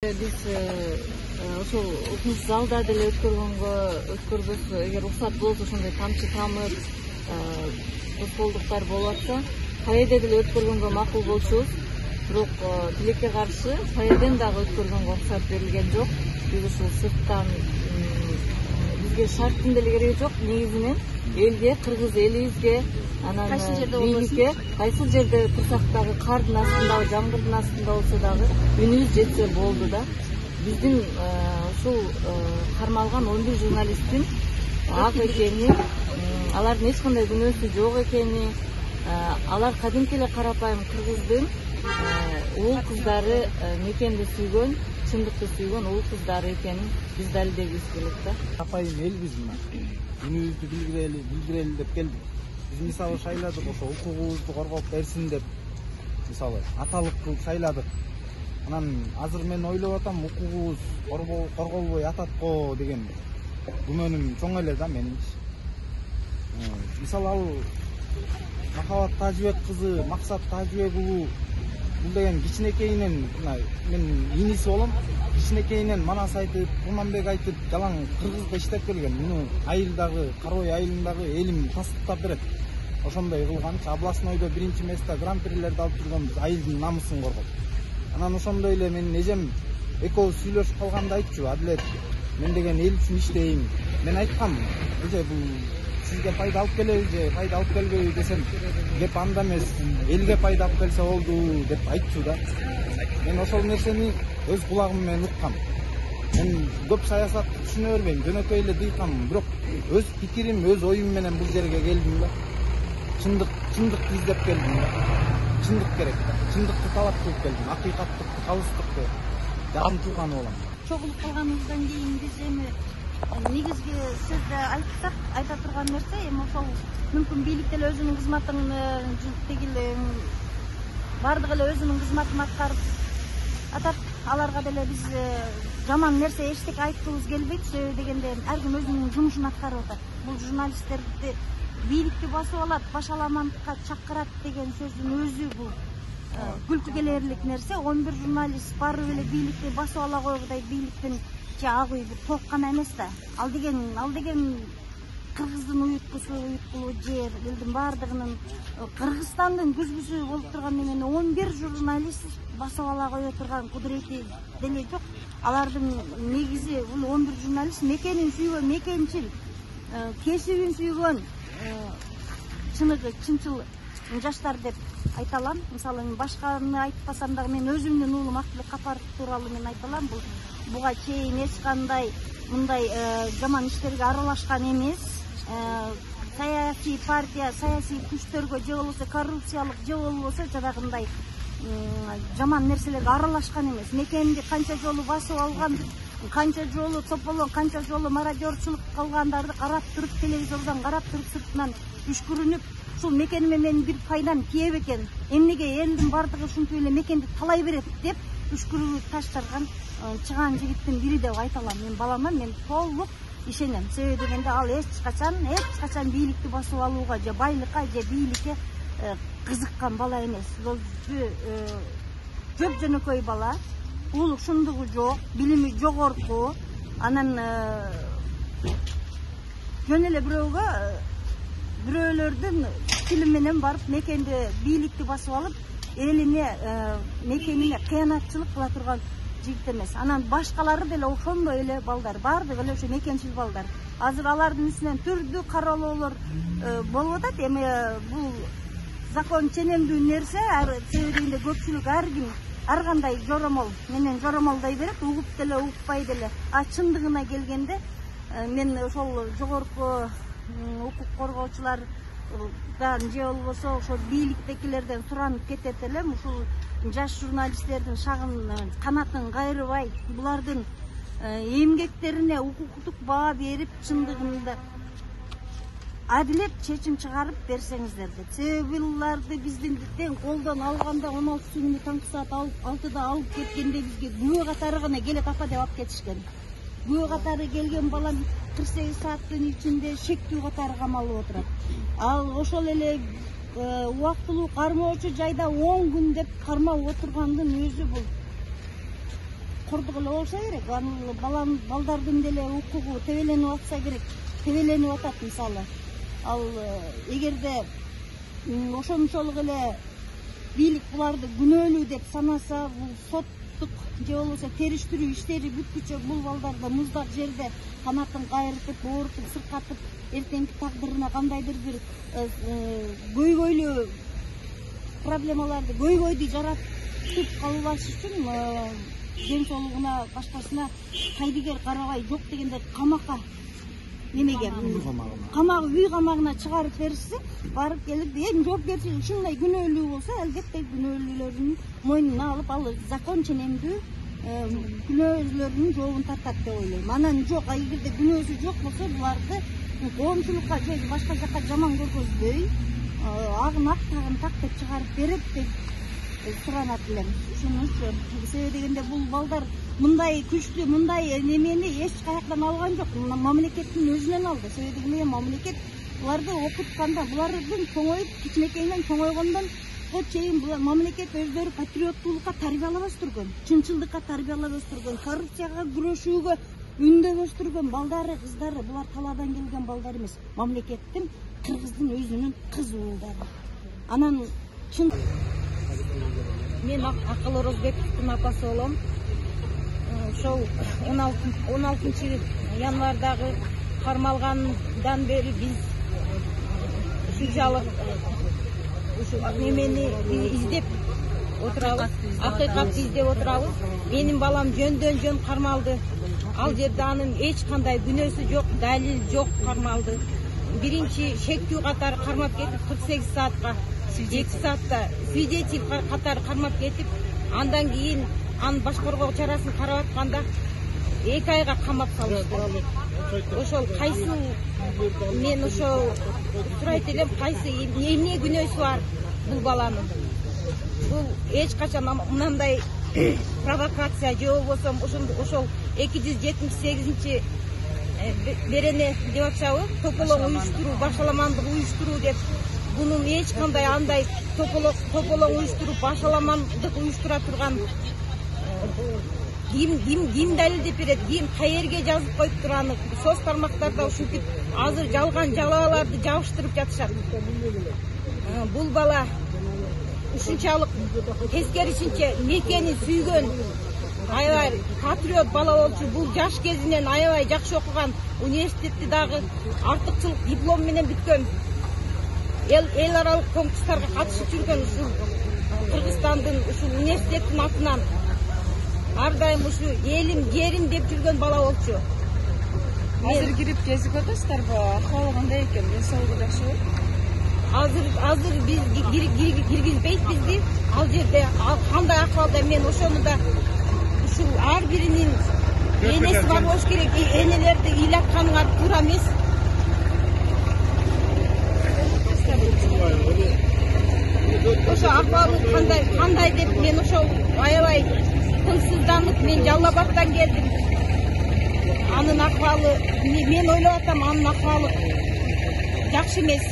Биз ошол укмуш залда деле өткөрбөс, эгер уруксат болсо ошондой тамчы тамыр тоскоолдуктар болуп атса, саядда деле өткөргөнгө макул болчубуз. Бирок тилекке каршы саяден дагы өткөргөнгө уруксат берилген жок. Биз ушул сырттан бизге шарттын деле кереги жок. Негизинен элге, кыргыз элибизге, анан бийликке кайсыл жерде турсак дагы кардын астында, жамгырдын астында болсо дагы үнүбүз жетсе болду да. Биздин ушул кармалган 11 журналисттин ак экени, алардын эч кандай күнөөсү жок экени, алар кадимки эле карапайым кыргыздын уул кыздары, мекенди сүйгөн, чындыкты сүйгөн уул кыздары экенин биз далилдегибиз келет да. Карапайым элбиз мына. Үнүбүздү билдирели деп келдик. Биз мисалы шайладык, ошо укугубузду коргоп берсин деп, мисалы аталык кылып шайладык. Анан азыр мен ойлоп атам, укугубуз корголбой атат го деген күмөнүм чоң эле да менинчи. Мисалы ал Махабат Тажыбек кызы, Максат Тажыбек уулу бул деген кичинекейинен, мен ийниси болом, кичинекейинен манас айтып, Курманбек айтып, жалаң кыргызда иштеп келген. Муну айылдагы, Карой айылындагы элим тастыктап берет. Ошондой кылганчы областнойдо 1-чи место гран-прилерди алып жүргөнбүз, айылдын намысын коргоп. Анан ошондой эле менин эжем экөөбүз сүйлөшүп калганда айтчу, Адилет, мен деген эл үчүн иштейм. Мен айткам, эже бул сизге пайда алып келеби же пайда алып келбейби десем, кеп анда эмес, элге пайда алып келсе болду деп айтчу да. Мен ошол нерсени өз кулагым менен уккам. Мен көп саясатты түшүнө бербейм, жөнөкөй эле дыйкам, бирок өз пикирим, өз оюм менен бул жерге келдим да. Чындыкты издеп келдим да. Чындык керек да. Чындыкты талап кылып келдим, акыйкаттыкты, калыстыкты жакын турган болом. Чогулуп калганыбыздан кийин биз эми негизги сөздө айта турган нерсе эми ошол мүмкүн бийлик деле өзүнүн кызматын бардыгы эле өзүнүн кызматын аткарып аларга деле биз жаман нерсе эчтеке айткыбыз келбейт. Себеби дегенде ар ким өзүнүн жумушун аткарып атат. Бул журналисттерди бийликти басып алат, башаламандыкка чакырат деген сөздүн өзү бул күлкү келерлик нерсе. 11 журналист барып эле бийликти басып ала койгудай бийликтин ак үй бир толккан эмес да. Ал деген кыргыздын уюткулу жер, элдин баардыгынын, Кыргызстандын күзгүсү болуп турган эмени 11 журналист басып ала кое турган кудурети деле жок. Алардын негизи бул 11 журналист мекенин сүйгөн, мекенчил, кесибин сүйгөн, чынчыл жаштар деп айта алам. Мисалы башканы айтпасам дагы мен өзүмдүн уулум Актылык Капаров тууралуу мен айта алам. Буга чейин эч кандай мындай жаман иштерге аралашкан эмес. Саясий партия, саясий күчтөргө же болбосо коррупциялык же болбосо жанагындай жаман нерселерге аралашкан эмес. Мекенди канча жолу басып алган, канча жолу тополгон, канча жолу мародёрчулук кылгандарды карап туруп, телевизордон карап туруп, сыртынан үшкүрүнүп, ушул мекениме менин бир пайдам тие бекен, эмнеге элдин бардыгы ушинтип эле мекенди талай берет деп үшкүрүп таштырган чыган жигиттин бири деп айта алам. Мен балама мен толук ишенем. Себеби дегенде ал эч качан бийликти басып алууга же байлыкка же бийликке кызыккан бала эмес. Ол жөнөкөй бала, уулук шундугу жок, билими жогорку, анан жөн эле бирөөлөрдүн тили менен барып мекенди бийликти басып алып, элине, мекенине кыянатчылык кыла турган жигит эмес. Анан башкалары деле ошондой эле балдар, баардыгы эле ошо мекенчил балдар. Азыр алардын үстүнөн түрдүү каралоолор болуп атат. Эми бул закон ченемдүү нерсе, себебинде көпчүлүк ар кандай жоромол менен жоромолдой берет, угуп деле укпай деле. Чындыгына келгенде мен ошол жогорку укук коргоочулар же болбосо ошо бийликтегилерден суранып кетет элем. Ушул жаш журналисттердин шагын канатын кайрыбай, булардын эмгектерине укуктук баа берип, чындыгында адилет чечим чыгарып берсеңиздер деп. Себеби буларды биздин колдон алганда 16-күнү таңкы саат 6-да алып кеткенде бизге күбө катары гана келет апа деп алып кетишкен. Күбө катары келген балам 48 сааттын ичинде шектүү катары камалып отурат. Ал ошол эле убактылуу кармоочу жайда 10 күн деп кармап отургандын өзү бул кордук эле болсо керек. Балдардын деле укугу тебеленип атса керек, тебеленип атат мисалы. Ал эгерде ошончолук эле бийлик буларды күнөөлүү деп санаса, бул соттук же болбосо териштирүү иштери бүткүчө бул балдарды муздак жерде канатын кайрытып, оорутуп, сыркатып, эртеңки тагдырына кандайдыр бир көйгөйлүү проблемаларды, көйгөйдү жаратып калбаш үчүн ден соолугуна, башкасына кайдыгер карабай, жок дегенде камакка немеге, үй камагына чыгарып беришсе, барып келип, эң жоопкерчилик ушундай күнөөлүү болсо, албетте күнөөлүүлөрүн мойнуна алып, ал закон ченемдүү күнөөсүлөрүнүн жообун тартат деп ойлойм. Анан жок, эгерде күнөөсү жок болсо, буларды коомчулукка же башка жакка жаман көргөзбөй, агын ак, тагын так деп чыгарып берет деп суранат элем. Ушунучу себеби дегенде бул балдар мындай күчтүү, мындай немени эч каяктан алган жок. Мамлекеттин өзүнөн алды. Себеби дегенде мамлекет буларды окутканда, булардын чоңоюп, кичинекейинен чоңойгондон чейин мамлекет өздөрү патриоттуулукка тарбиялап өстүргөн, чынчылдыкка тарбиялап өстүргөн, коррупцияга күрөшүүгө үндөп өстүргөн балдары, кыздары, булар талаадан келген балдар эмес. Мамлекеттин, кыргыздын өзүнүн кыз уулдары. Анан чын мен Акыл Орозбековдун апасы болом. Ошол 16 январдагы кармалгандан бери биз ушунчалык немени издеп отурабыз, акыйкатты издеп отурабыз. Менин балам жөндөн жөн кармалды. Ал жерде анын эч кандай күнөөсү жок, далил жок, кармалды. Биринчи шектүү катары кармап кетип 48 саатка, 2 саатта свидетель катары кармап кетип, андан кийин анын башкаруу чарасын карап атканда 2 айга камап салышты. Ошол кайсы мен ошол сурайт элем, кайсы эмне күнөөсү бар бул баланын? Бул эч качан мындай провокация же болбосо ошол 278 берене деп атышабы, тополоң уюштуруу, башаламандык уюштуруу деп, бунун эч кандай андай тополоң уюштуруу, башаламандык уюштура турган ким далилдеп берет, ким каерге жазып коюп турганы соц тармактарда ушинтип азыр жалган жалааларды жабыштырып жатышат. Бул бала ушунчалык тескерисинче мекени сүйгөн, аябай патриот бала болчу. Бул жаш кезинен аябай жакшы окуган, университетти дагы артыкчылык диплом менен бүткөн, эл аралык конкурстарга катышып жүргөн, ушул Кыргызстандын ушул университеттин атынан ар дайым ушу элим, жерим деп жүргөн бала болчу. Азыр кирип кезип атасыздарбы? Акыбалы кандай экен? Ден соолугу жакшыбы? Азыр биз киргизбейт бизди. Ал жерде кандай акыбалда, мен ошону да ушул ар биринин энеси бар болуш керек. Энелерди ыйлатканыңар туура эмес. Ошо акыбалы кандай деп мен ошол аябай тынчсызданып, мен Жалал Абадтан келдим. Анын акыбалы, мен ойлоп атам, анын акыбалы жакшы эмес.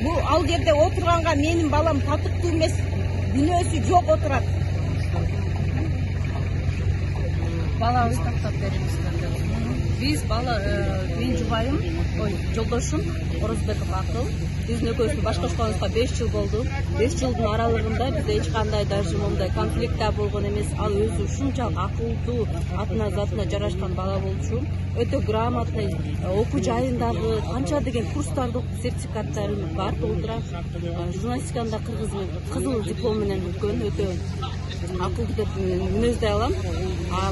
Бул ал жерде отурганга менин балам татыктуу эмес, күнөөсү жок отурат. Балабызды тактап беребиз. Биз менин жубайым, жолдошум Орозбеков Акыл. Биздин экөөбүздүн башкарышканыбызга 5 жыл болду. 5 жылдын аралыгында биз эч кандай даже мондай конфликттер болгон эмес. Ал өзү ушунчалык акылдуу, атына затына жарашкан бала болчу. Өтө грамотный, окуу жайындагы канча деген курстарды окуп, сертификаттары бар, толтура. Журналистикада кызыл диплом менен өткөн, өтө акылдуу деп мүнөздөй алам.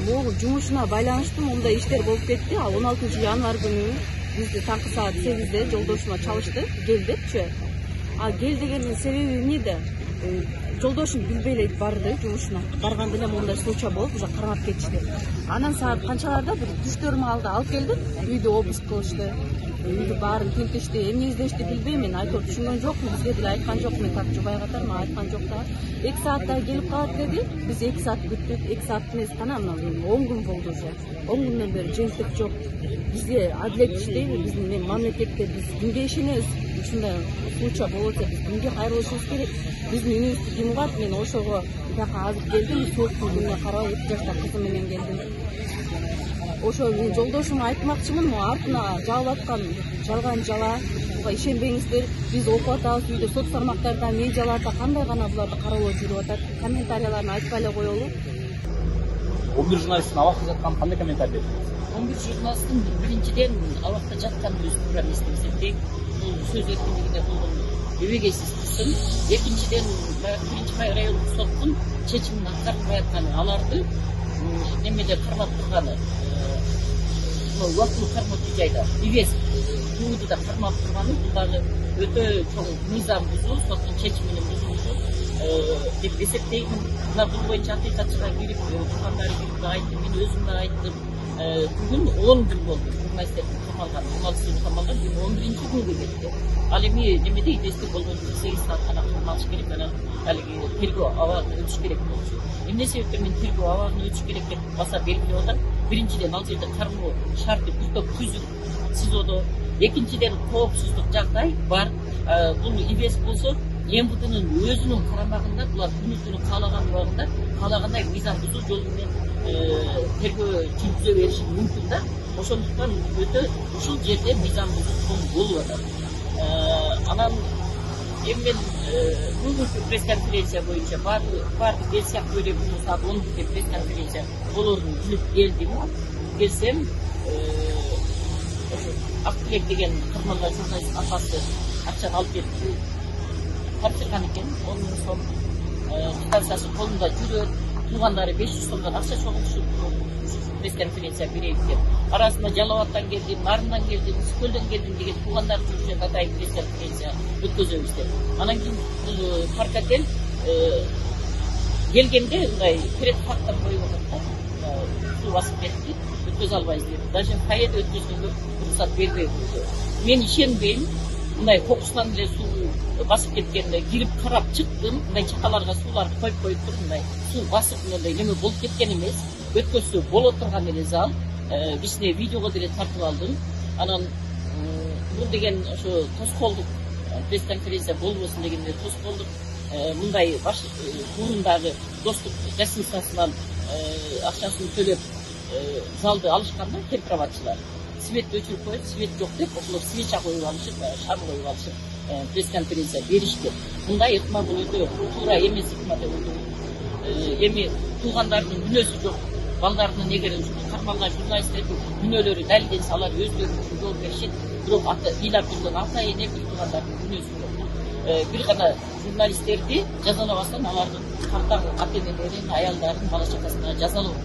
Бул жумушуна байланыштуу мындай иштер болуп кетти. 16 январь күнү бизди таңкы саат 8-де жолдошума чалышты, кел депчи. Кел дегендин себеби эмнеде? Жолдошум билбей эле барды жумушуна. Барганда эле мондай случай болуп, уже кармап кетишти. Анан саат канчаларда бир түштөрүм алды, алып келдим. Үйдү обыск кылышты. үйдү баарын тинтишти, эмне издешти билбейм, мен айтып түшүнгөн жокмун, бизге деле айткан жок, мен так жубай катармын, айткан жок да. 2 саатта келип калат деди, биз 2 саат күттүк, 2 саат эмес, кана 10 күн болду уже. 10 күндөн бери жыйынтык жок. Бизге адилет иштейби, биздин мамлекетке биз кимге ишенебиз? Ушундай случай болуп атса, биз кимге кайрылышыбыз керек? Биздин үйүбүздү ким угат? Мен ошого бияка азыр келдим, сууктун күнүнө карабай 2 жаштагы кызым менен келдим. Ошо мен жолдошума айтмакчымын, артына жаап аткан жалган жала, буга ишенбеңиздер. Биз окуп атабыз, үйдө сот тармактарда, медиаларда кандай гана буларды каралып жүрүп атат. Комментарияларын айтпай эле коелу. 11 журналисттин абакта жатканын кандай комментарий бердиңиз? 11 журналисттин биринчиден абакта жатканын өзү туура эмес деп эсептейм. Бул сөз эркиндигине болгон эбегейсиз кысым. Экинчиден биринчи райондук соттун чечимин аткарылбай атканы, аларды немеде кармап турганы, убактылуу кармоочу жайда ивес туудуда кармап турганы, бул дагы өтө чоң мыйзам бузуу, соттун чечиминин бузулушу деп эсептеймин. Мына бул боюнча акыйкатчыга кирип тургандары кирип айтты, мен өзүм да айттым. Бүгүн 10 күн болду журналисттердин камалган, журналисттер камалган, бүгүн 11-күнгө кетти. Ал эми немеде идестик болгон 8 саат гана камалыш керек, анан алиги тергөө абагын өтүш керек болчу. Эмне себептен мен тергөө абагын өтүш керек деп баса белгилеп атам? Биринчиден ал жерде кармоо шарты бир топ түзүк СИЗОдо, экинчиден коопсуздук жагдай бар. Бул ИВС болсо МВДнын өзүнүн карамагында, булар күнү-түнү каалаган убагында каалагандай мыйзам бузуу жолу менен тергөө жүргүзө бериши мүмкүн да. Ошондуктан өтө ушул жерде мыйзам бузуу болуп атат. Анан эми мен бүгүнкү пресс-конференция боюнча баардык эл сыяктуу эле бүгүн саат 11-де пресс-конференция болоорун билип келдим. Келсем, ошо Актилек деген кырмалган журналист апасы акчаны алып кетти. Тапшырган экен, 10 000 сом. Квитанциясы колунда жүрөт. Туугандары 500 сомдон акча чогултушуп пресс-конференция берейик деп. Арасында Жалал Абадтан келдим, Нарындан келдим, Үскөлдөн келдим деген туугандар үчүн атайын пресс-конференция өткөзөбүз деп. Анан кийин бул паркотел келгенде мындай перед фактом коюп атат да. Суу басып кетти, өткөзө албайбыз деп. Даже кайда өткөзгөнгө уруксат бербейбиз. Мен ишенбейм. Мындай кокусунан эле суу басып кеткенде кирип карап чыктым. Мындай чакаларга сууларды коюп туруп, мындай суу басып мындай неме болуп кеткен эмес. Өткөзсө боло турган эле зал. Бизне видеого деле тартып алдым. Анан бул деген ошо тоскоолдук пресс-конференция болбосун дегенде тоскоолдук мындай баш мурундагы достук гостиницасынан акчасын төлөп залды алышканда темпироватчылар. Светти өчүрүп коюп, свет жок деп, ошолор свеча коюп алышып, шам коюп алышып пресс-конференция беришти. Мындай ыкма бул өтө туура эмес ыкма деп ойлойм. Эми туугандардын күнөөсү жок. Балдарынын эгер кармалган журналисттердин күнөөлөрү далилденсе, алар өздөрү үчүн жооп беришет. Бирок ыйлап жүргөн ата эне туугандардын күнөөсү жок. Бир гана журналисттерди жазалабастан алардын картаң ата энелерин, аялдарын, бала чакасына жазалоо.